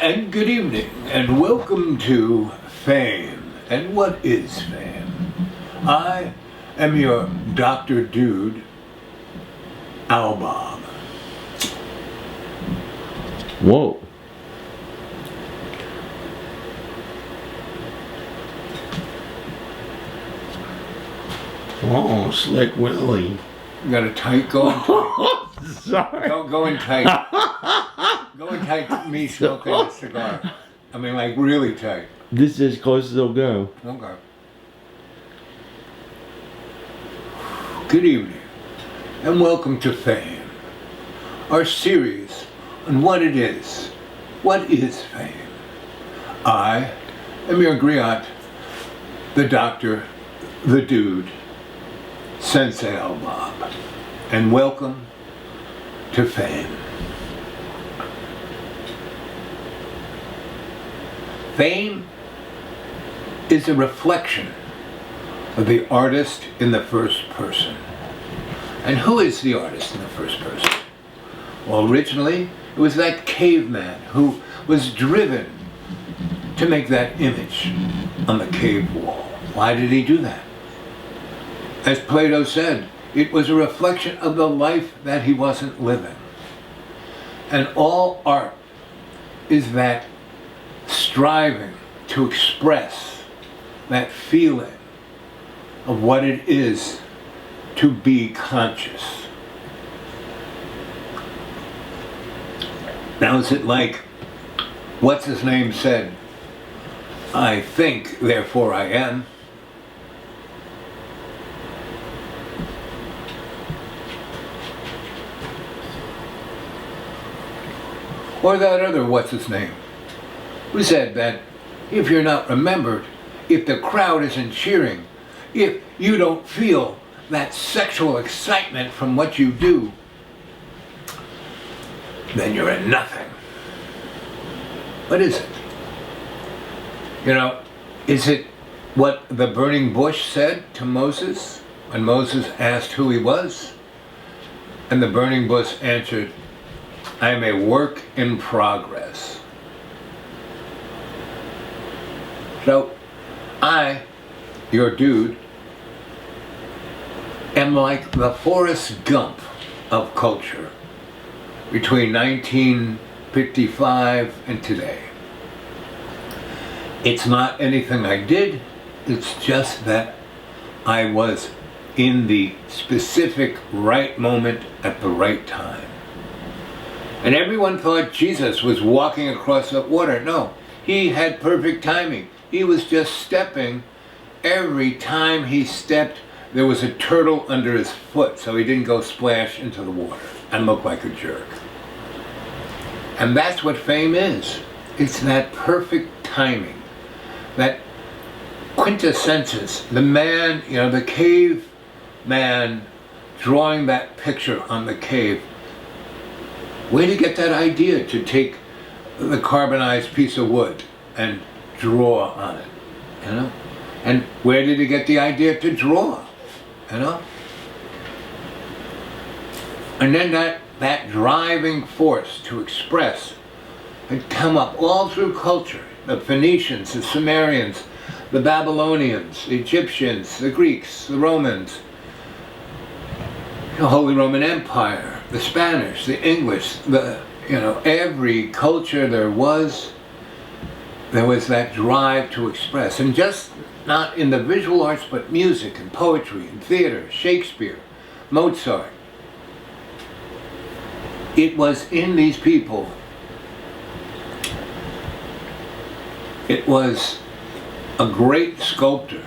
And good evening, and welcome to Fame. And what is fame? I am your Dr. Dude, Al Bob. Whoa. Oh, Slick Willie. You got a tight, go in tight. Sorry. Go in tight. Go in tight to me smoking a cigar. I mean, like really tight. This is as close as it'll go. Okay. Good evening, and welcome to Fame, our series on what it is. What is fame? I am your griot, the doctor, the dude, Sensei Al Bob, and welcome to Fame. Fame is a reflection of the artist in the first person. And who is the artist in the first person? Well, originally, it was that caveman who was driven to make that image on the cave wall. Why did he do that? As Plato said, it was a reflection of the life that he wasn't living. And all art is that striving to express that feeling of what it is to be conscious. Now, is it like, what's his name said, I think, therefore I am? Or that other what's his name, who said that if you're not remembered, if the crowd isn't cheering, if you don't feel that sexual excitement from what you do, then you're a nothing. What is it? You know, is it what the burning bush said to Moses when Moses asked who he was? And the burning bush answered, I am a work in progress. So, I, your dude, am like the Forrest Gump of culture between 1955 and today. It's not anything I did, it's just that I was in the specific right moment at the right time. And everyone thought Jesus was walking across the water. No, he had perfect timing. He was just stepping. Every time he stepped, there was a turtle under his foot, so he didn't go splash into the water and look like a jerk. And that's what fame is. It's that perfect timing, that quintessence, the man, you know, the cave man drawing that picture on the cave. Where did he get that idea to take the carbonized piece of wood and draw on it, you know? And where did he get the idea to draw, you know? And then that driving force to express had come up all through culture. The Phoenicians, the Sumerians, the Babylonians, the Egyptians, the Greeks, the Romans, the Holy Roman Empire, the Spanish, the English, every culture there was that drive to express. And just not in the visual arts, but music and poetry and theater, Shakespeare, Mozart. It was in these people. It was a great sculptor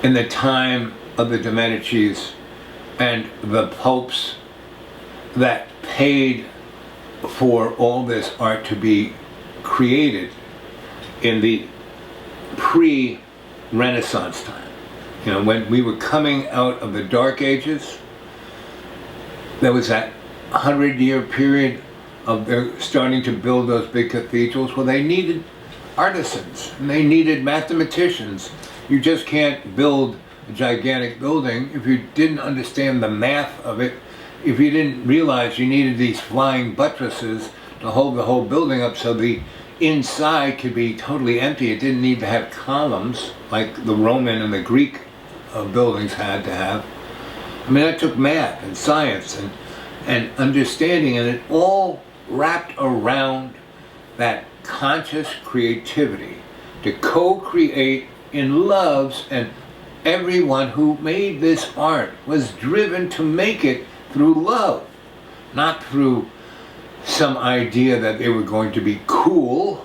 in the time of the de Medicis and the popes that paid for all this art to be created in the pre-Renaissance time. You know, when we were coming out of the Dark Ages, there was that 100-year period of their starting to build those big cathedrals. Well, they needed artisans and they needed mathematicians. You just can't build a gigantic building if you didn't understand the math of it, if you didn't realize you needed these flying buttresses to hold the whole building up so the inside could be totally empty. It didn't need to have columns like the Roman and the Greek buildings had to have. I mean, that took math and science and understanding, and it all wrapped around that conscious creativity to co-create in loves, and everyone who made this art was driven to make it through love, not through some idea that they were going to be cool.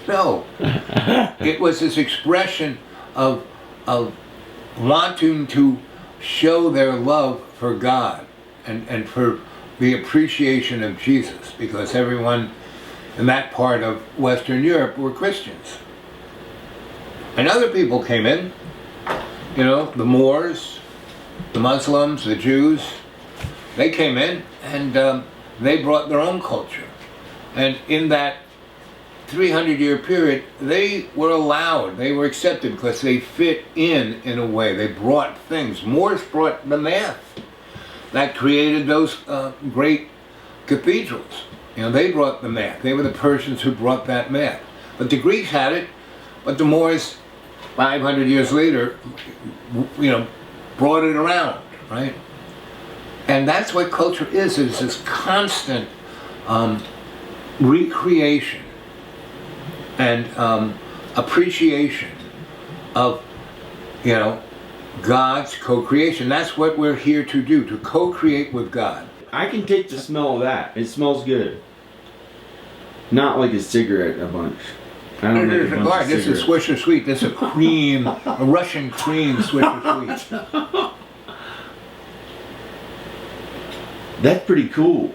No. It was this expression of wanting to show their love for God and for the appreciation of Jesus, because everyone in that part of Western Europe were Christians. And other people came in, you know, the Moors, the Muslims, the Jews. They came in and they brought their own culture. And in that 300-year period, they were allowed, they were accepted because they fit in a way. They brought things. Moors brought the math that created those great cathedrals. You know, they brought the math. They were the Persians who brought that math. But the Greeks had it, but the Moors, 500 years later, you know, brought it around, right? And that's what culture is this constant recreation and appreciation of, you know, God's co-creation. That's what we're here to do, to co-create with God. I can take the smell of that. It smells good. Not like a cigarette a bunch. I don't make a bunch of This is cigarettes. Swisher Sweet. This is a cream, a Russian cream Swisher Sweet. That's pretty cool.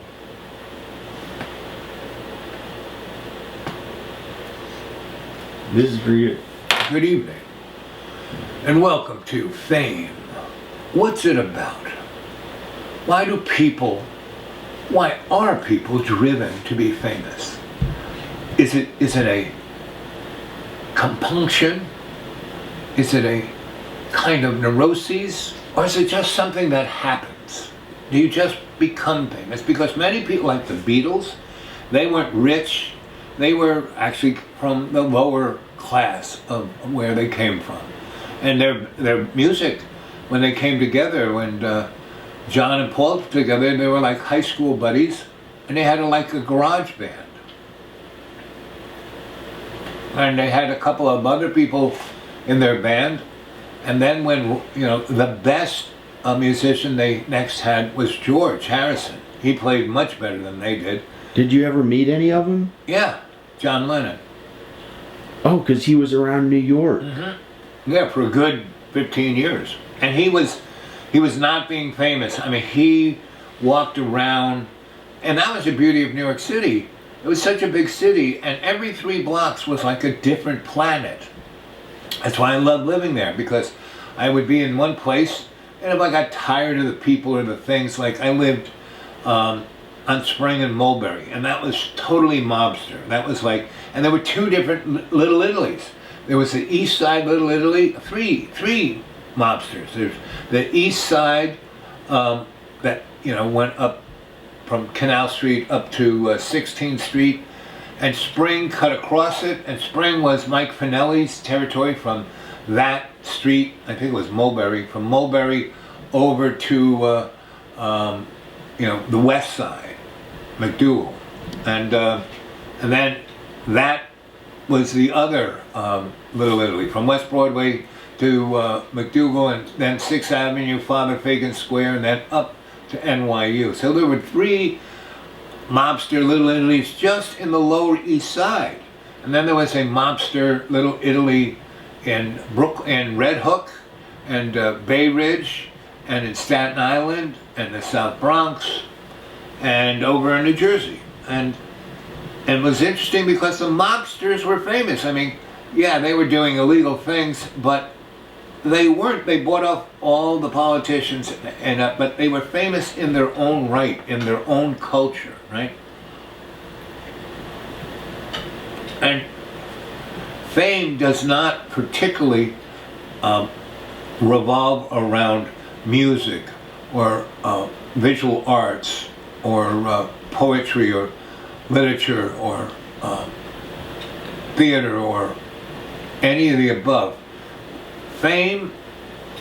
This is for you. Good evening, and welcome to Fame. What's it about? Why are people driven to be famous? Is it a compunction? Is it a kind of neuroses? Or is it just something that happens? Do you just become famous? Because many people, like the Beatles, they weren't rich. They were actually from the lower class of where they came from. And their music, when they came together, when John and Paul together, they were like high school buddies, and they had like a garage band. And they had a couple of other people in their band. And then when, you know, the best musician they next had was George Harrison. He played much better than they did. Did you ever meet any of them? Yeah, John Lennon. Oh, because he was around New York. Mm-hmm. Yeah, for a good 15 years. And he was not being famous. I mean, he walked around, and that was the beauty of New York City. It was such a big city, and every 3 blocks was like a different planet. That's why I love living there, because I would be in one place, and if I got tired of the people or the things, like I lived on Spring and Mulberry, and that was totally mobster. That was like, and there were 2 different Little Italies. There was the East Side Little Italy, three mobsters. There's the East Side that, you know, went up from Canal Street up to 16th Street, and Spring cut across it, and Spring was Mike Finelli's territory from that street, I think it was Mulberry, from Mulberry over to you know, the West Side, McDougal, and then that was the other Little Italy, from West Broadway to McDougal, and then 6th Avenue, Father Fagan Square, and then up to NYU. So there were 3 mobster Little Italies just in the Lower East Side. And then there was a mobster Little Italy in Brooklyn, Red Hook, and Bay Ridge, and in Staten Island, and the South Bronx, and over in New Jersey. And it was interesting because the mobsters were famous. I mean, yeah, they were doing illegal things, but they weren't. They bought off all the politicians, and but they were famous in their own right, in their own culture, right? And fame does not particularly revolve around music or visual arts or poetry or literature or theater or any of the above. Fame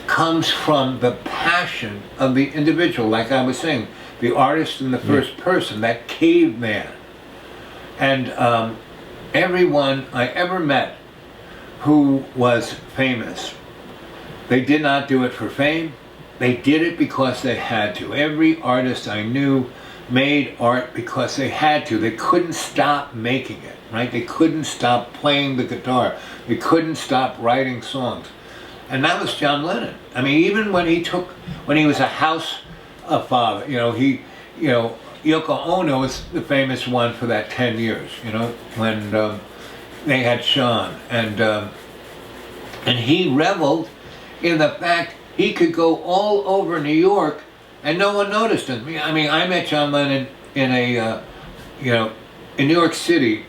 comes from the passion of the individual, like I was saying, the artist in the first person, that caveman. And everyone I ever met who was famous, they did not do it for fame. They did it because they had to. Every artist I knew made art because they had to. They couldn't stop making it, right? They couldn't stop playing the guitar. They couldn't stop writing songs. And that was John Lennon. I mean, even when he was a house father, Yoko Ono was the famous one for that 10 years, when they had Sean. And he reveled in the fact he could go all over New York and no one noticed him. I mean, I met John Lennon in in New York City.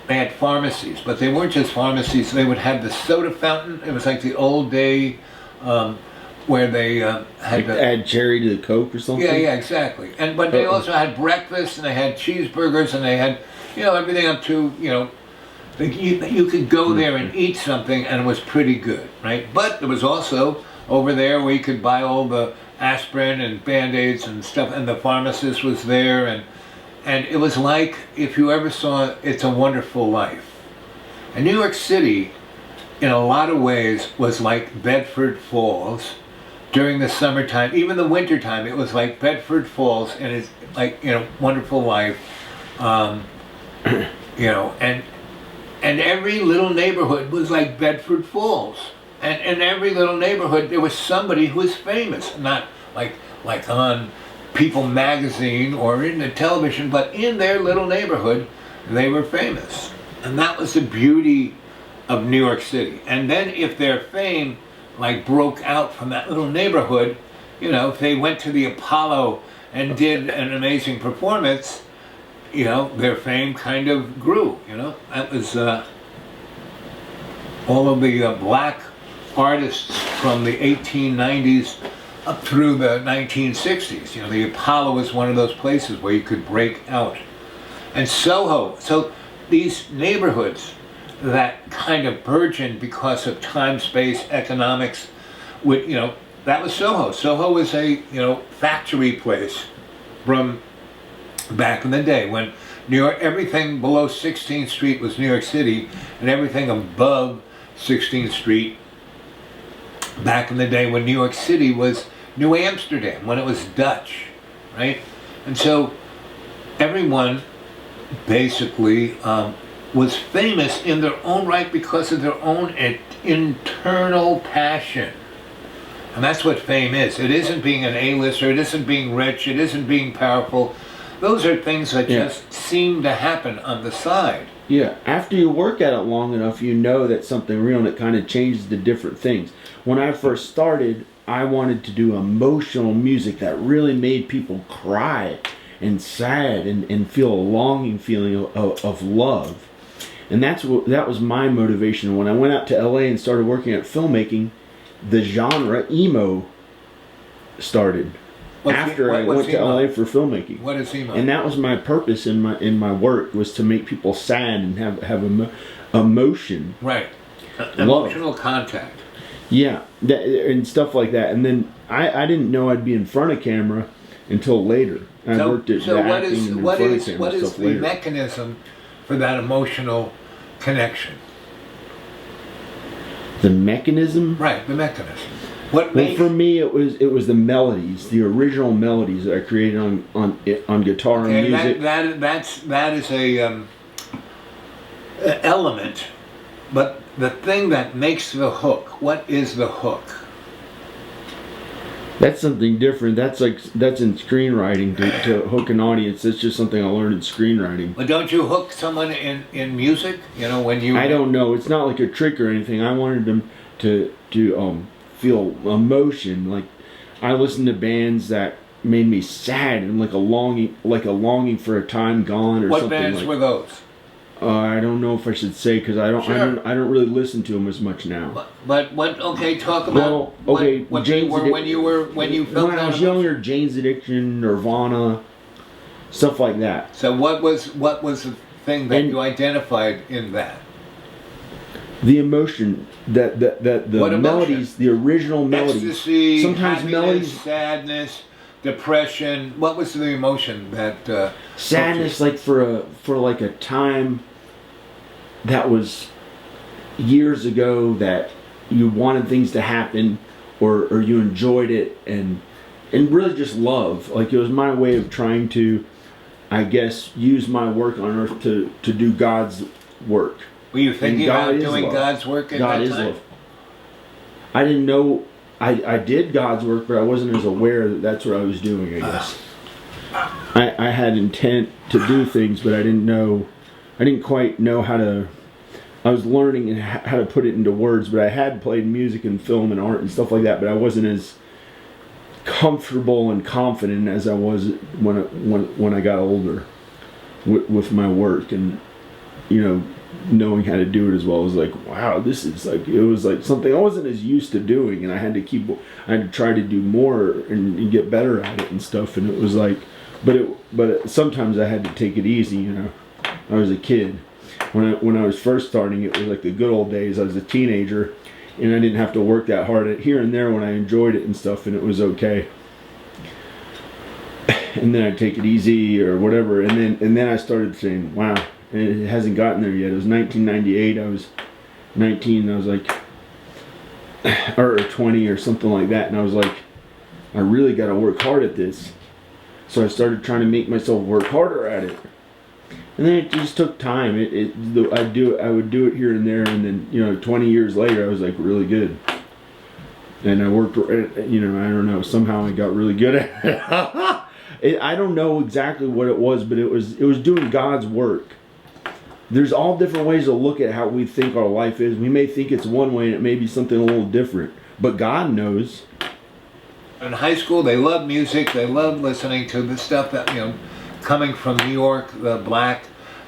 They had pharmacies, but they weren't just pharmacies. They would have the soda fountain. It was like the old day where they had add cherry to the Coke or something. Yeah, exactly. But they also had breakfast, and they had cheeseburgers, and they had everything up to you could go there and eat something, and it was pretty good, right? But there was also over there where you could buy all the aspirin and Band-Aids and stuff, and the pharmacist was there, and it was like, if you ever saw It's a Wonderful Life. And New York City, in a lot of ways, was like Bedford Falls during the summertime. Even the wintertime, it was like Bedford Falls, and it's like, Wonderful Life. And every little neighborhood was like Bedford Falls. And in every little neighborhood, there was somebody who was famous. Not like on People magazine or in the television, but in their little neighborhood, they were famous. And that was the beauty of New York City. And then if their fame broke out from that little neighborhood, if they went to the Apollo and did an amazing performance, their fame kind of grew, That was all of the black artists from the 1890s up through the 1960s. The Apollo was one of those places where you could break out. And Soho, so these neighborhoods that kind of burgeoned because of time, space, economics, that was Soho. Soho was a, factory place from back in the day when New York, everything below 16th Street was New York City, and everything above 16th Street back in the day when New York City was New Amsterdam, when it was Dutch, right? And so everyone basically was famous in their own right because of their own internal passion. And that's what fame is. It isn't being an A-lister, it isn't being rich, it isn't being powerful. Those are things that just seem to happen on the side. Yeah, after you work at it long enough, you know that's something real, and it kind of changes the different things. When I first started, I wanted to do emotional music that really made people cry and sad and feel a longing feeling of love. And that was my motivation. When I went out to LA and started working at filmmaking, the genre emo started. I went to LA for filmmaking. What is emo? And that was my purpose in my work, was to make people sad and have emotion. Right. Emotional contact. Yeah, and stuff like that. And then I didn't know I'd be in front of camera until later. I worked at the acting and in front of camera what is stuff the later. mechanism for that emotional connection? The mechanism? Right, the mechanism. Well, for me, it was the melodies, the original melodies that I created on guitar and music. That is a element, but the thing that makes the hook. What is the hook? That's something different. That's in screenwriting to hook an audience. That's just something I learned in screenwriting. But don't you hook someone in music? When you. I don't know. It's not like a trick or anything. I wanted them to feel emotion. Like, I listened to bands that made me sad and like a longing for a time gone or something. What bands were those? I don't know if I should say, because I don't really listen to them as much now. But what? Okay, talk about. What you were when you filmed. When I was younger, Jane's Addiction, Nirvana, stuff like that. So what was the thing that And- you identified in that? The emotion that the What emotion? melodies, the original melodies, Ecstasy, sometimes happiness, melodies, sadness, depression. What was the emotion that? sadness, like for like a time that was years ago that you wanted things to happen, or you enjoyed it, and really just love. Like it was my way of trying to, I guess, use my work on earth to do God's work. Were you thinking God about is doing love. God's work at God that is time? love. I didn't know. I did God's work, but I wasn't as aware that that's what I was doing, I guess. I had intent to do things, but I didn't quite know how to. I was learning how to put it into words, but I had played music and film and art and stuff like that, but I wasn't as comfortable and confident as I was when I got older with my work, and knowing how to do it as well. It was like, wow, this is like, it was like something I wasn't as used to doing, and I had to try to do more and get better at it and stuff. And it was like, but sometimes I had to take it easy. I was a kid when I was first starting. It was like the good old days. I was a teenager, and I didn't have to work that hard at here and there when I enjoyed it and stuff, and it was okay. And then I'd take it easy or whatever, and then I started saying, wow. And it hasn't gotten there yet. It was 1998. I was 19. I was like, or 20 or something like that. And I was like, I really got to work hard at this. So I started trying to make myself work harder at it. And then it just took time. I would do it here and there, and then 20 years later, I was like really good. And I worked. I don't know. Somehow I got really good at it. I don't know exactly what it was, but it was doing God's work. There's all different ways to look at how we think our life is. We may think it's one way, and it may be something a little different. But God knows. In high school, they loved music. They loved listening to the stuff that, coming from New York, the black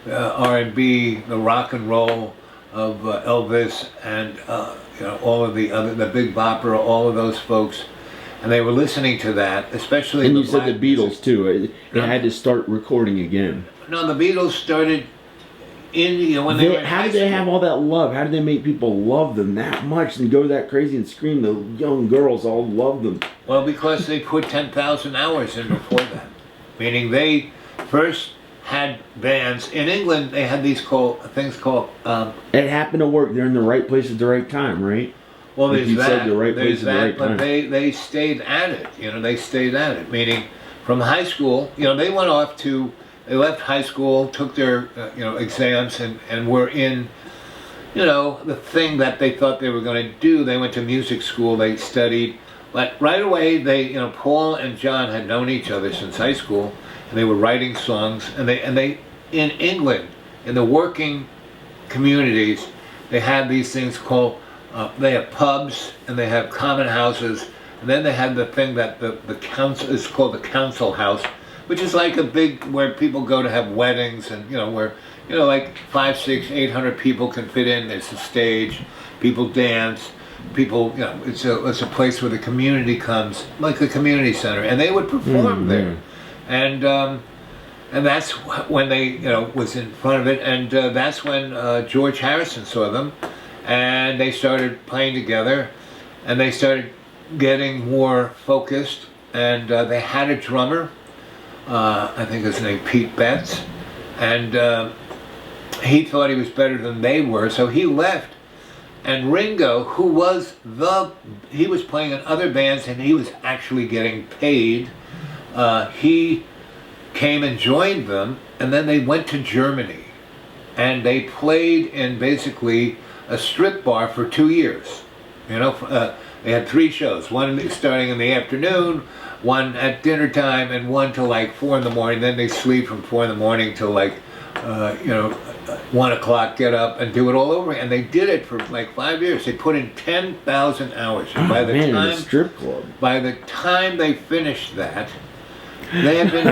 R&B, the rock and roll of Elvis, and all of the Big Bopper, all of those folks. And they were listening to that, especially. And the you said the black Beatles music. too. It had to start recording again. No, the Beatles started when they were in How high did they school. have all that love? How did they make people love them that much and go that crazy and scream? The young girls all loved them. Well, because they put 10,000 hours in before that. Meaning they first had bands. In England, they had things called... It happened to work. They're in the right place at the right time, right? well, Like there's you that. said, the right There's place at the that, right but time. they stayed at it. They stayed at it. Meaning, from high school, they went off to... They left high school, took their exams, and were in the thing that they thought they were going to do. They went to music school. They studied, but right away Paul and John had known each other since high school, and they were writing songs. And they in England, in the working communities, they had these things called they have pubs and they have common houses, and then they had the thing that the council is called the council house, which is like a big, where people go to have weddings, and where like 500, 600, 800 people can fit in. There's a stage, people dance, people it's a place where the community comes, like a community center, and they would perform there, and that's when they was in front of it, and that's when George Harrison saw them, and they started playing together, and they started getting more focused, and they had a drummer. I think his name Pete Betts, and he thought he was better than they were, so he left. And Ringo, who was he was playing in other bands and he was actually getting paid, he came and joined them, and then they went to Germany, and they played in basically a strip bar for 2 years. They had 3 shows, one starting in the afternoon, one at dinner time, and one till like 4 in the morning. Then they sleep from 4 in the morning till like 1 o'clock, get up and do it all over. And they did it for like 5 years. They put in 10,000 hours. And in a strip club. By the time they finished that, they had been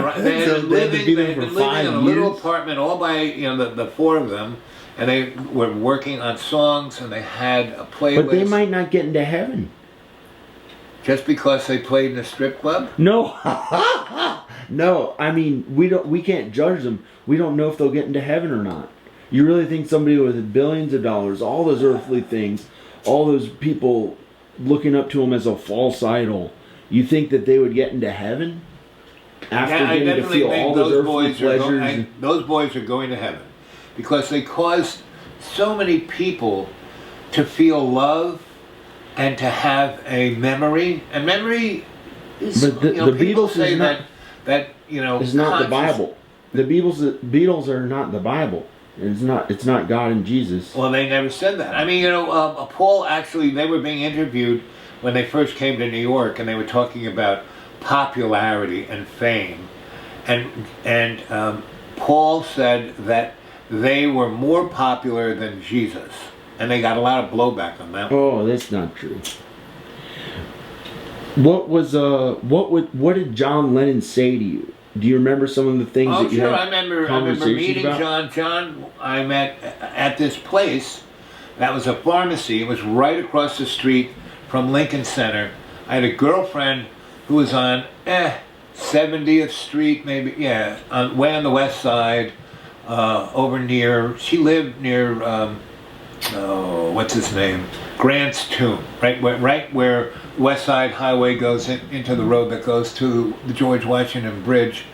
living in a little apartment all by the 4 of them, and they were working on songs, and they had a playlist. But they might not get into heaven. Just because they played in a strip club? No. No, I mean we can't judge them. We don't know if they'll get into heaven or not. You really think somebody with billions of dollars, all those earthly things, all those people looking up to him as a false idol, you think that they would get into heaven after getting to feel all those earthly pleasures? Those boys are going to heaven because they caused so many people to feel love and to have a memory. And memory is, but the people Beatles say is not, that it's not the Bible. The Beatles are not the Bible. It's not God and Jesus. Well, they never said that. I mean, Paul actually, they were being interviewed when they first came to New York, and they were talking about popularity and fame, and Paul said that they were more popular than Jesus, and they got a lot of blowback on that. Oh, that's not true. What did John Lennon say to you? Do you remember some of the things that you had? I remember meeting about? John. I met at this place. That was a pharmacy. It was right across the street from Lincoln Center. I had a girlfriend who was on 70th Street, maybe, way on the west side, she lived near, what's his name? Grant's Tomb, right where West Side Highway goes into the road that goes to the George Washington Bridge,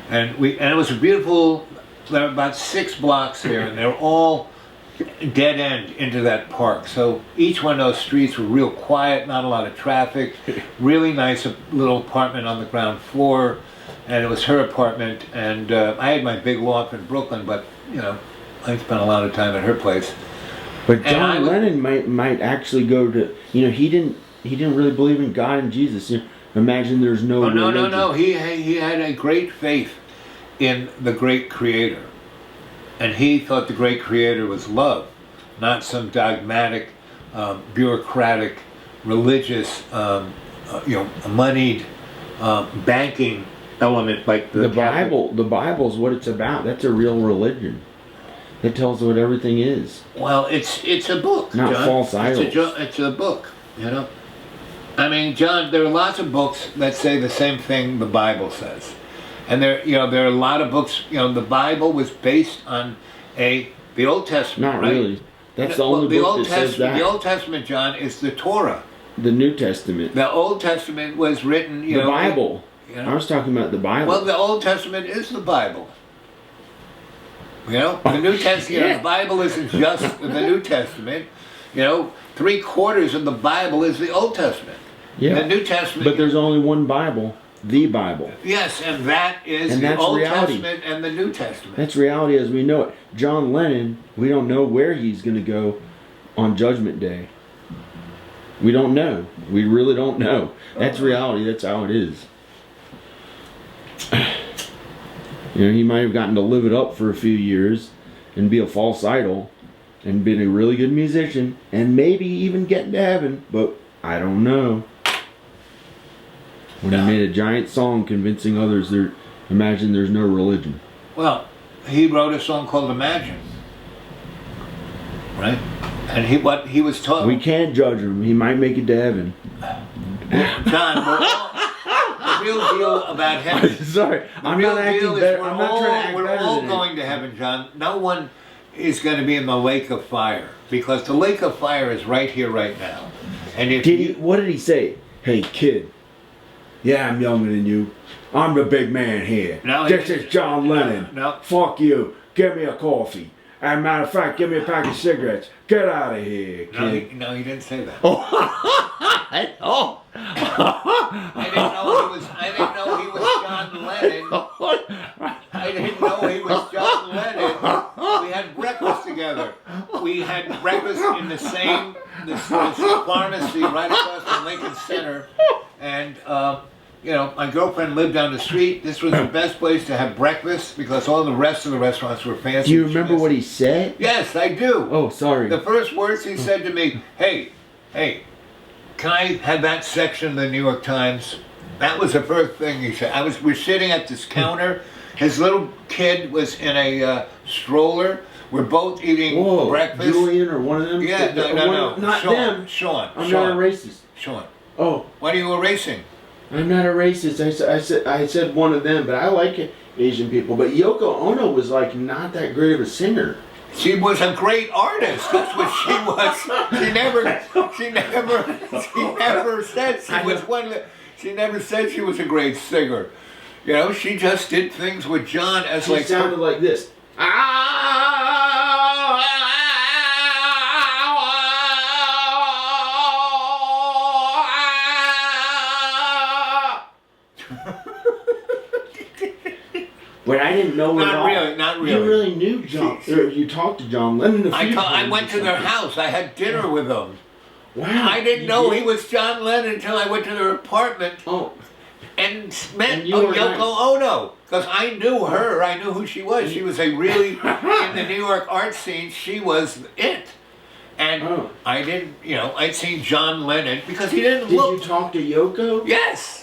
and it was a beautiful. There were about 6 blocks here, and they're all dead end into that park. So each one of those streets were real quiet, not a lot of traffic. Really nice little apartment on the ground floor, and it was her apartment. And I had my big loft in Brooklyn, but I spent a lot of time at her place. But John Lennon might actually go to, he didn't really believe in God and Jesus. Imagine there's no religion. No. He had a great faith in the great Creator, and he thought the great Creator was love, not some dogmatic, bureaucratic, religious, moneyed, banking element like the Bible. The Bible's what it's about. That's a real religion. It tells what everything is. Well, it's a book, not John. False idols. It's a book, I mean, John, there are lots of books that say the same thing the Bible says, and there are a lot of books. The Bible was based on the Old Testament. Not right? really. That's the only book that says that. The Old Testament, John, is the Torah. The New Testament. The Old Testament was written. The Bible. I was talking about the Bible. Well, the Old Testament is the Bible. The New Testament. The Bible isn't just the New Testament. 3/4 of the Bible is the Old Testament. Yeah. The New Testament. But there's only one Bible, the Bible. Yes, and that is the Old Testament and the New Testament. That's reality as we know it. John Lennon, we don't know where he's going to go on Judgment Day. We don't know. We really don't know. That's reality. That's how it is. He might have gotten to live it up for a few years and be a false idol and been a really good musician and maybe even get into heaven, but I don't know. When he made a giant song convincing others imagine there's no religion. Well, he wrote a song called Imagine. Right? And he was talking. We can't judge him. He might make it to heaven. John, the real deal about heaven. Sorry, I'm not acting better. I'm not trying to act better. We're all going to heaven, John. No one is going to be in the lake of fire because the lake of fire is right here, right now. And what did he say? Hey, kid. Yeah, I'm younger than you. I'm the big man here. This is John Lennon. No. Fuck you. Give me a coffee. As a matter of fact, give me a pack of cigarettes. Get out of here, kid. No, he didn't say that. Oh. I didn't know he was John Lennon. I didn't know he was John Lennon. We had breakfast together. We had breakfast in the same this pharmacy right across from Lincoln Center, and my girlfriend lived down the street. This was the best place to have breakfast because all the rest of the restaurants were fancy. Do you remember what he said? Yes, I do. Oh, sorry. The first words he said to me, hey, can I have that section of the New York Times? That was the first thing he said. We're sitting at this counter. His little kid was in a stroller. We're both eating breakfast. Julian or one of them? Yeah, no. Not Sean, them. Sean. I'm not a racist. Sean. Oh. What are you erasing? I'm not a racist. I said one of them, but I like Asian people. But Yoko Ono was like not that great of a singer. She was a great artist. That's what she was. She never said she was one. She never said she was a great singer. You know, she just did things with John as She like. sounded like this. But I didn't know it all. Not really. You really knew John, or you talked to John Lennon a few times. I went to their house. I had dinner with them. Wow. I didn't know he was John Lennon until I went to their apartment and met Yoko Ono. Because I knew her. I knew who she was. She was in the New York art scene, she was it. And I didn't, I'd seen John Lennon because he didn't look. Did you talk to Yoko? Yes.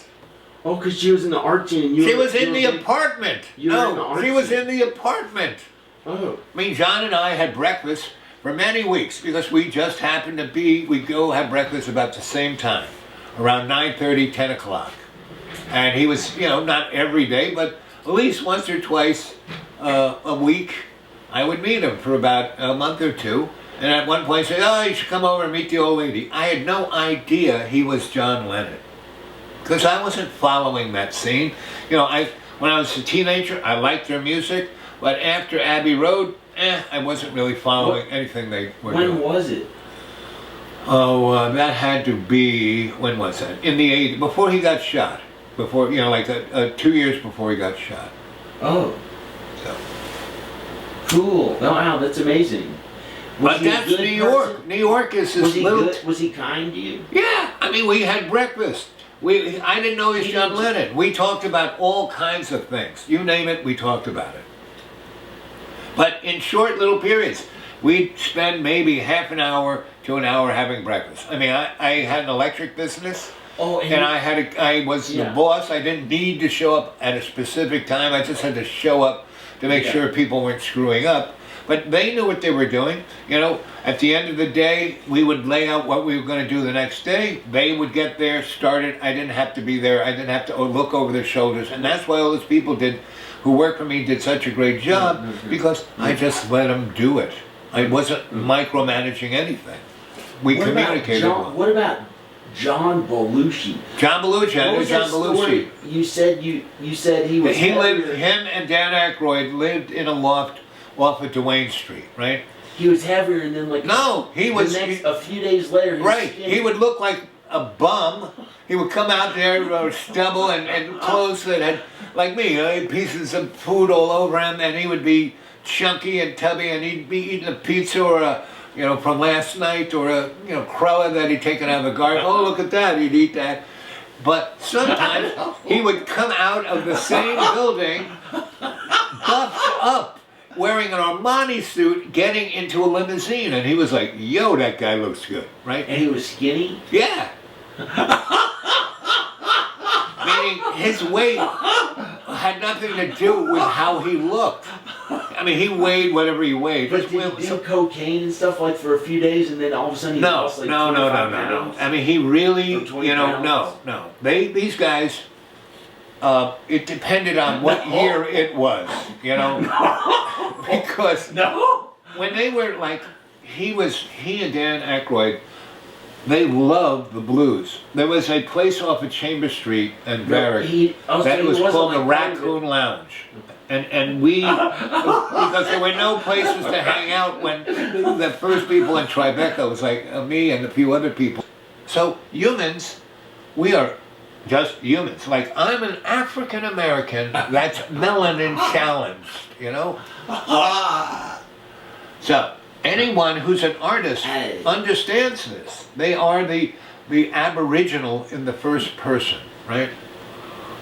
Oh, because she was in the art scene and She was in the apartment. No, she was in the apartment. Oh. I mean, John and I had breakfast for many weeks because we just happened to we'd go have breakfast about the same time, around 9:30, 10 o'clock. And he was, not every day, but at least once or twice a week, I would meet him for about a month or two. And at one point, he said, "Oh, you should come over and meet the old lady." I had no idea he was John Lennon because I wasn't following that scene. When I was a teenager, I liked their music, but after Abbey Road, I wasn't really following anything they were doing. When was it? Oh, that had to be, when was that? In the 80s, before he got shot. Before, 2 years before he got shot. Oh. So. Cool. Oh, wow, that's amazing. But that's New York. New York is this little... Was he kind to you? Yeah. I mean, we had breakfast. I didn't know he was John Lennon. We talked about all kinds of things. You name it, we talked about it. But in short little periods, we'd spend maybe half an hour to an hour having breakfast. I mean, I had an electric business. Oh, and I was the boss. I didn't need to show up at a specific time. I just had to show up to make sure people weren't screwing up. But they knew what they were doing. At the end of the day, we would lay out what we were going to do the next day. They would get there, started. I didn't have to be there. I didn't have to look over their shoulders. And that's why all those people who worked for me did such a great job, because I just let them do it. I wasn't micromanaging anything. We communicated well. What about John Belushi? John Belushi, I knew John Belushi. You said he was. Him and Dan Aykroyd lived in a loft off of Duane Street, right? He was heavier, and then a few days later, he would look like a bum. He would come out there with stubble and clothes that had, like me, pieces of food all over him, and he would be chunky and tubby, and he'd be eating a pizza or from last night, or a crulla that he'd taken out of the garden. Oh, look at that! He'd eat that. But sometimes he would come out of the same building, buffed up, wearing an Armani suit, getting into a limousine, and he was like, "Yo, that guy looks good," right? And he was skinny? Yeah. Meaning his weight had nothing to do with how he looked. I mean, he weighed whatever he weighed. But did he do cocaine and stuff like for a few days, and then all of a sudden he lost like 25 pounds? I mean, he really, no. These guys, it depended on what year it was, because when they were like, he and Dan Aykroyd, they loved the blues. There was a place off of Chambers Street and Barrack that was called the Raccoon Lounge. And we, because there were no places to hang out when the first people in Tribeca was like me and a few other people. So humans, we are just humans. Like, I'm an African American that's melanin challenged, So anyone who's an artist understands this. They are the aboriginal in the first person, right?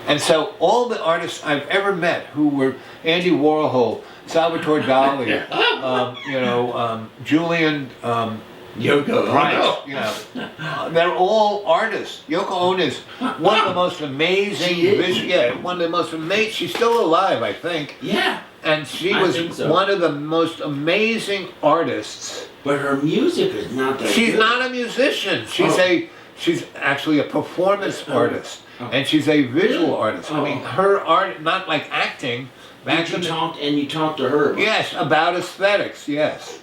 And so all the artists I've ever met who were Andy Warhol, Salvatore Dali, Julian Yoko Price, they're all artists. Yoko Ono is one of the most amazing, one of the most amazing. She's still alive, I think. Yeah. And she was one of the most amazing artists. But her music is not that She's good. not a musician. she's actually a performance artist, and she's a visual artist. I mean, her art, not like acting. You talked to her. Yes, about aesthetics. Yes,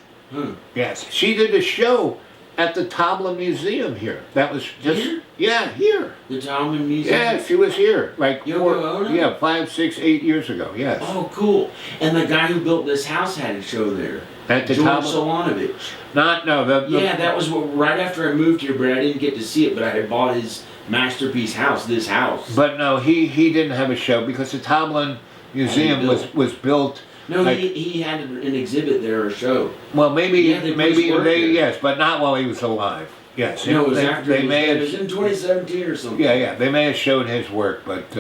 yes. She did a show at the Tabla Museum here. That was just here? Yeah, here. The Tabla Museum. Yeah, she was here like Yoko Ono? 5, 6, 8 years ago. Yes. Oh, cool. And the guy who built this house had a show there. At the George Tabla. Solanovich. Yeah, that was right after I moved here, but I didn't get to see it. But I had bought his masterpiece house, this house. But no, he didn't have a show because the Tabla Museum was built. No, like, he had an exhibit there, a show. Well, maybe there. Yes, but not while he was alive. Yes, No, it was after they may have. It was in 2017 or something. Yeah, they may have shown his work, but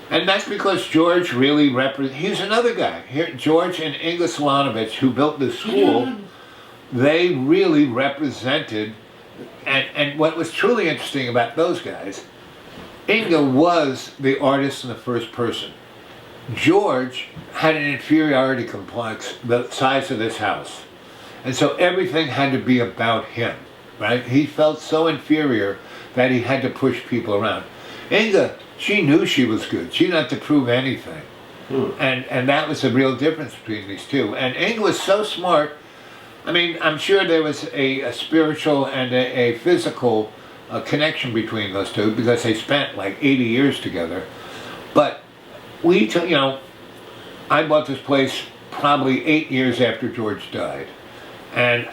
and that's because George really he's another guy here. George and Inga Solanovich, who built this school, they really represented. And what was truly interesting about those guys, Inga was the artist in the first person. George had an inferiority complex the size of this house. And so everything had to be about him, right? He felt so inferior that he had to push people around. Inga, she knew she was good. She didn't have to prove anything. And that was the real difference between these two. And Inga was so smart. I mean, I'm sure there was a spiritual and a physical connection between those two because they spent like 80 years together. But I bought this place probably 8 years after George died. And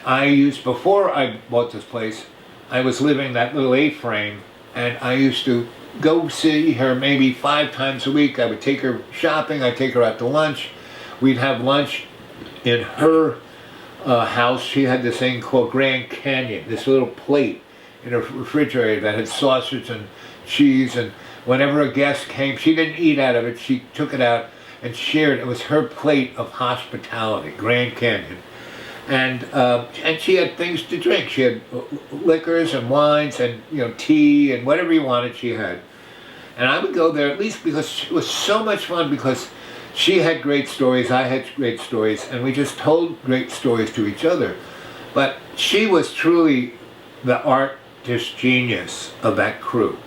before I bought this place, I was living that little A-frame, and I used to go see her maybe 5 times a week. I would take her shopping, I'd take her out to lunch. We'd have lunch in her house. She had this thing called Grand Canyon, this little plate in a refrigerator that had sausage and cheese, and whenever a guest came, she didn't eat out of it, she took it out and shared. It was her plate of hospitality, Grand Canyon. And she had things to drink. She had liquors and wines and tea and whatever you wanted she had. And I would go there at least because it was so much fun because she had great stories, I had great stories, and we just told great stories to each other. But she was truly the artist genius of that crew.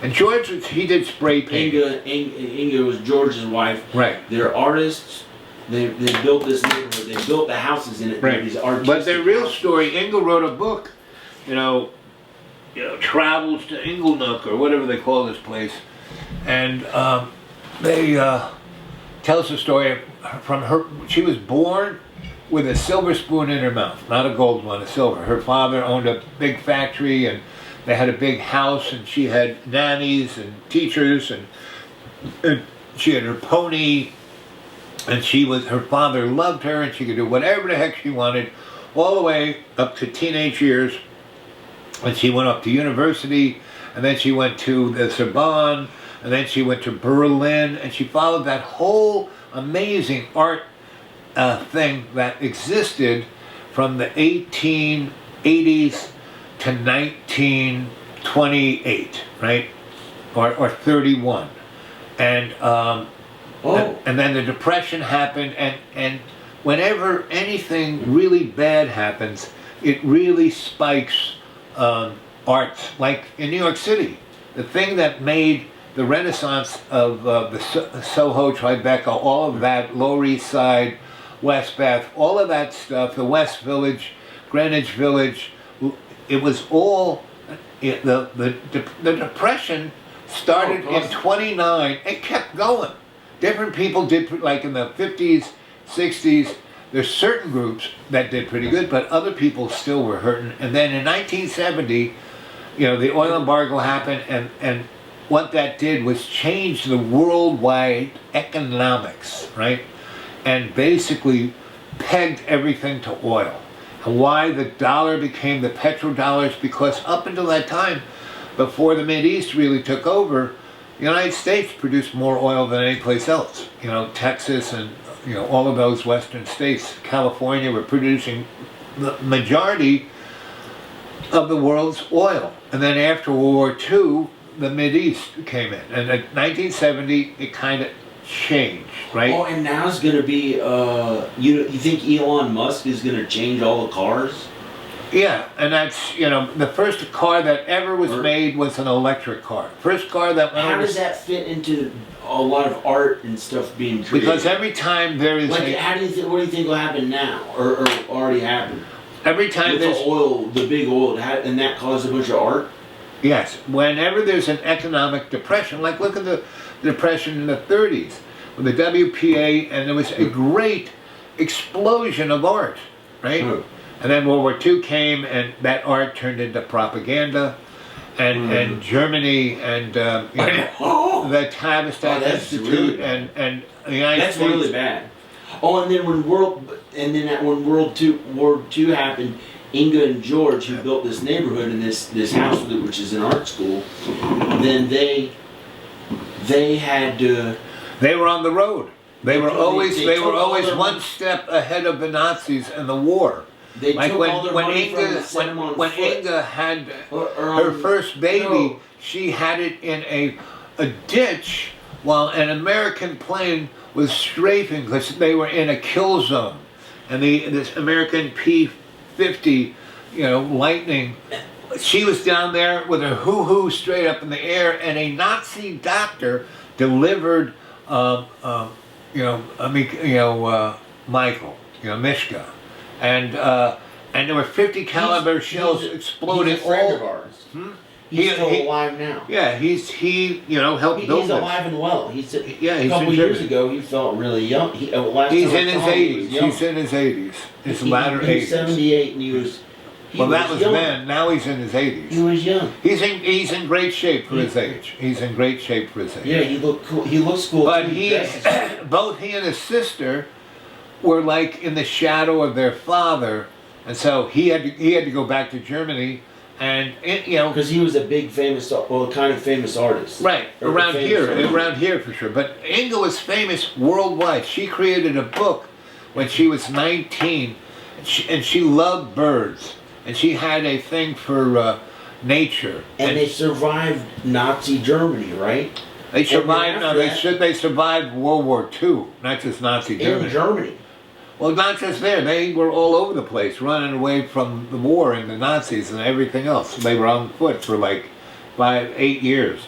And George, he did spray painting. Inga was George's wife. Right. They're artists. They built this neighborhood. They built the houses in it. Right. These artistic but their real houses. story, Inga wrote a book, Travels to Inglenook or whatever they call this place, and they tells the story from her. She was born with a silver spoon in her mouth, not a gold one, a silver. Her father owned a big factory, and they had a big house, and she had nannies and teachers, and she had her pony, and her father loved her, and she could do whatever the heck she wanted, all the way up to teenage years. And she went up to university, and then she went to the Sorbonne, and then she went to Berlin, and she followed that whole amazing art thing that existed from the 1880s to 1928, right? Or 31. And then the Depression happened, and whenever anything really bad happens, it really spikes arts. Like in New York City, the thing that made the renaissance of the Soho Tribeca, all of that, Lower East Side, West Bath, all of that stuff, the West Village, Greenwich Village, it was all, the Depression started in 29, it kept going. Different people did, like in the 50s, 60s, there's certain groups that did pretty good, but other people still were hurting. And then in 1970, the oil embargo happened, and what that did was change the worldwide economics, right? And basically pegged everything to oil. And why the dollar became the petrodollars, because up until that time, before the Mideast really took over, the United States produced more oil than any place else. Texas and all of those western states, California, were producing the majority of the world's oil. And then after World War II, the Mideast came in. And in 1970, it kind of changed, right? Oh, and now it's going to be, you think Elon Musk is going to change all the cars? Yeah, and that's, the first car that ever was Or- made was an electric car. First car that went How over. does that fit into a lot of art and stuff being created? Because every time there is like, a, how do you think? What do you think will happen now, or already happened? every time With the there's, oil, the big oil, and that caused a bunch of art. yes, whenever there's an economic depression, like look at the depression in the 30s with the WPA, and there was a great explosion of art, right? Oh. And then World War II came, and that art turned into propaganda, and Germany, and the Tavistock that's Institute, really bad. and the United That's States. really bad. Oh, and then when War II happened, Inga and George, who built this neighborhood and this house, which is an art school, then they had to. They were on the road. They were always they took all their one money. step ahead of the Nazis and the war. They Like took all their money from Inga, and sent them on when foot. Inga had Or her on- first baby, no. she had it in a ditch while an American plane was strafing because they were in a kill zone, and this American P-50, Lightning. She was down there with her hoo-hoo straight up in the air, and a Nazi doctor delivered, Michael, Mishka, and there were 50 caliber shells exploding He's a friend all. of ours. He- He's still he- alive now. Yeah, he helped build He's this. alive and well. He's a He's couple in years Germany. ago. He felt really young. Last He's time I in his saw him, he 80s. was young. He's in his 80s. His He- latter he was 80s. 78, and he was That was young. then. Now he's in his 80s. He was young. He's in great shape for his age. He's in great shape for his age. Yeah, he looked cool. He looks cool. But too. he, dresses cool. both he and his sister were like in the shadow of their father, and so he had to go back to Germany, and Because he was a big famous, kind of famous artist. right Or around famous here, artist. for sure. But Inga was famous worldwide. She created a book when she was 19, and she loved birds, and she had a thing for nature. And they survived Nazi Germany, right? They survived. after that- They survived World War II, not just Nazi In Germany. Germany. Well, not just there. They were all over the place, running away from the war and the Nazis and everything else. They were on foot for like 8 years.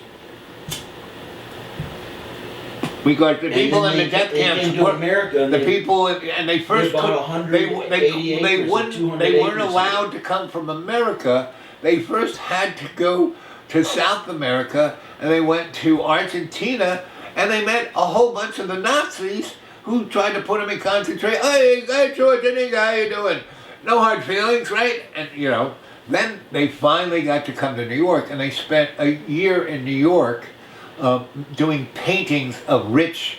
We got the And people then in the they death came camps. to America, and the they- people, and they first bought could- 180 they acres or wouldn't. 200 They weren't acres. allowed to come from America. They first had to go to South America, and they went to Argentina, and they met a whole bunch of the Nazis who tried to put them in concentration. Hey, George, how you doing? No hard feelings, right? And then they finally got to come to New York, and they spent a year in New York doing paintings of rich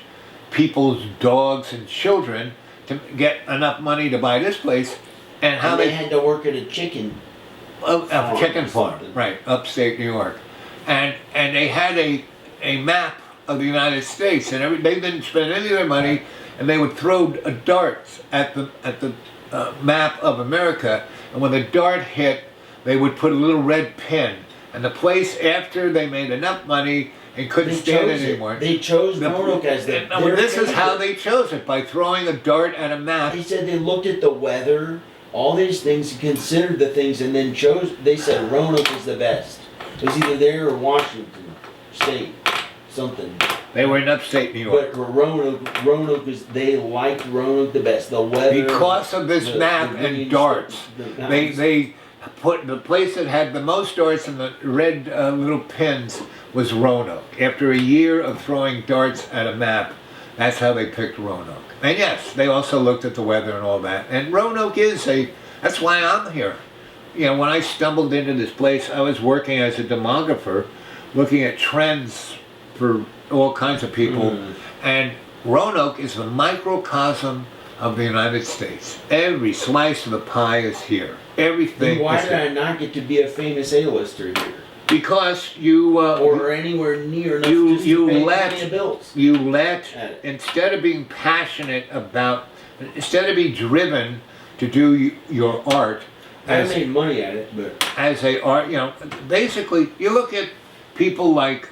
people's dogs and children to get enough money to buy this place, and how And they had to work at a chicken. a chicken farm, something. right, upstate New York, and they had a map of the United States, and they didn't spend any of their money, and they would throw darts at the map of America, and when the dart hit, they would put a little red pin, and the place after they made enough money and couldn't stand it anymore. They chose Roanoke as and their this is how favorite. they chose it, by throwing a dart at a map. They said they looked at the weather, all these things, considered the things, and then chose. They said Roanoke was the best. It was either there or Washington State, something. They were in upstate New York. But Roanoke is. They liked Roanoke the best. The weather. Because of this map the and green darts, stuff, they put the place that had the most darts and the red little pins was Roanoke. After a year of throwing darts at a map, that's how they picked Roanoke. And yes, they also looked at the weather and all that. And Roanoke that's why I'm here. When I stumbled into this place, I was working as a demographer, looking at trends for all kinds of people. And Roanoke is the microcosm of the United States. Every slice of the pie is here. Everything Then why is did here. I not get to be a famous A-lister here? Because you Or anywhere near enough you- just you to pay let- my bills. let instead of being passionate about, instead of being driven to do your art I made money at it, but as a art, basically you look at people like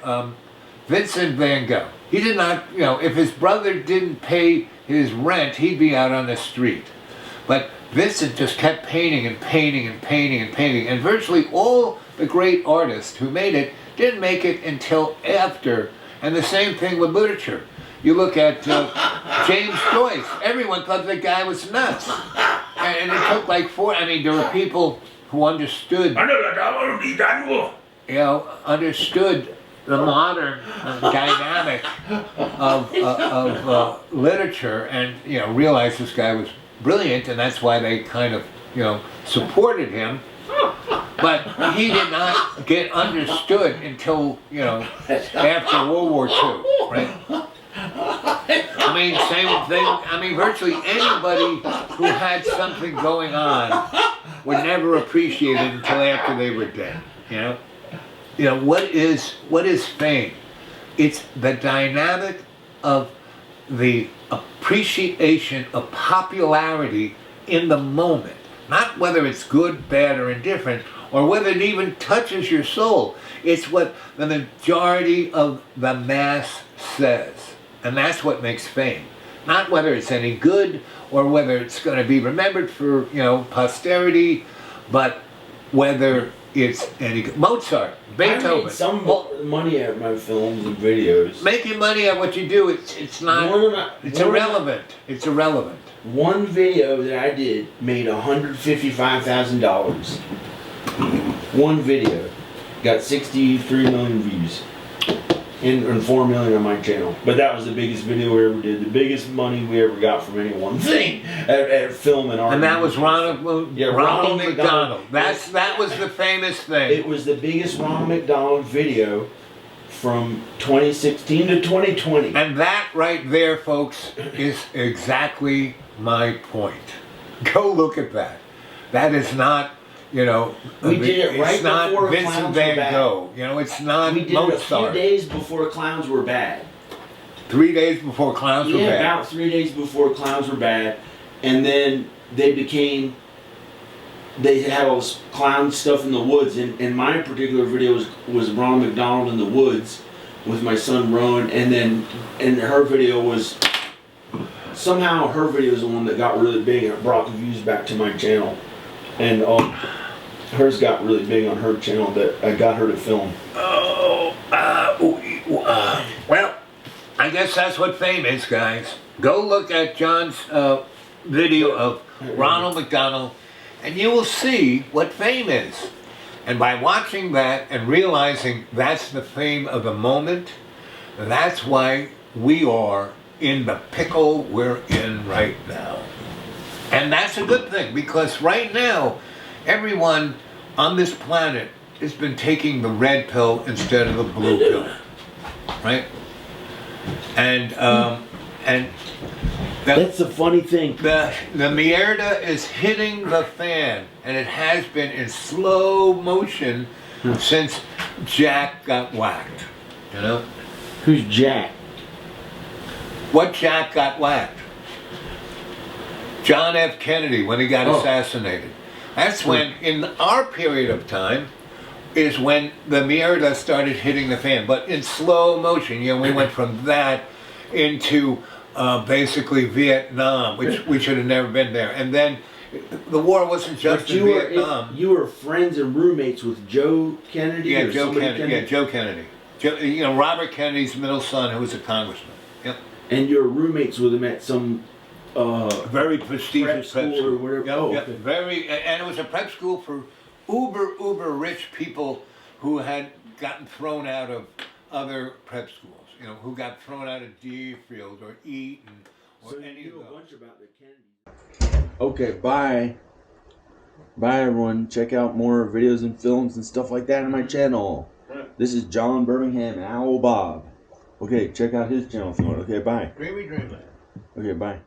Vincent van Gogh. He did not, if his brother didn't pay his rent, he'd be out on the street. But Vincent just kept painting and painting and painting and painting, and virtually all the great artists who made it didn't make it until after. And the same thing with literature. You look at James Joyce. Everyone thought the guy was nuts. And it took like there were people who understood, understood the modern dynamic of literature, and realized this guy was brilliant, and that's why they kind of supported him. But he did not get understood until after World War II, right? Same thing. Virtually anybody who had something going on would never appreciate it until after they were dead. What is fame? It's the dynamic of the appreciation of popularity in the moment. Not whether it's good, bad, or indifferent, or whether it even touches your soul. It's what the majority of the mass says. And that's what makes fame. Not whether it's any good or whether it's going to be remembered for, posterity, but whether it's any good. Mozart, Beethoven. I made some money at my films and videos. Making money at what you do, it's not, it's irrelevant. It's irrelevant. One video that I did made $155,000. One video. Got 63 million views. And 4 million on my channel. But that was the biggest video we ever did. The biggest money we ever got from any one thing at film and art. And that was Ronald McDonald. That was the famous thing. It was the biggest Ronald McDonald video from 2016 to 2020. And that right there, folks, is exactly my point. Go look at that. That is not, we did it right before Vincent clowns were Van bad. Gogh. It's not We did Mozart. it a few days before clowns were bad. 3 days before clowns were bad. Yeah, about 3 days before clowns were bad. And then they had all this clown stuff in the woods. And my particular video was Ronald McDonald in the woods with my son Rowan. And her video was, somehow her video was the one that got really big and it brought the views back to my channel. And hers got really big on her channel that I got her to film. Well, I guess that's what fame is, guys. Go look at John's video of Ronald McDonald, and you will see what fame is. And by watching that and realizing that's the fame of the moment, that's why we are in the pickle we're in right now. And that's a good thing, because right now, everyone on this planet has been taking the red pill instead of the blue pill, right? And that's the funny thing. The mierda is hitting the fan, and it has been in slow motion since Jack got whacked. Who's Jack? What Jack got whacked? John F. Kennedy, when he got assassinated. That's when, in our period of time, is when the mierda started hitting the fan. But in slow motion, we went from that into basically Vietnam, which we should have never been there. And then the war wasn't just in Vietnam. You were friends and roommates with Joe Kennedy? Yeah, Joe Kennedy. Yeah, Joe Kennedy. Robert Kennedy's middle son, who was a congressman. Yep. And you were roommates with him at some very prestigious prep school or whatever. Yep. And it was a prep school for uber rich people who had gotten thrown out of other prep schools. Who got thrown out of Deerfield or Eton or any of those. A bunch about the Kennedys. Okay, bye. Bye everyone. Check out more videos and films and stuff like that on my channel. This is John Birmingham and Owl Bob. Okay, check out his channel if you want. Okay, bye. Dreamy. Okay, bye.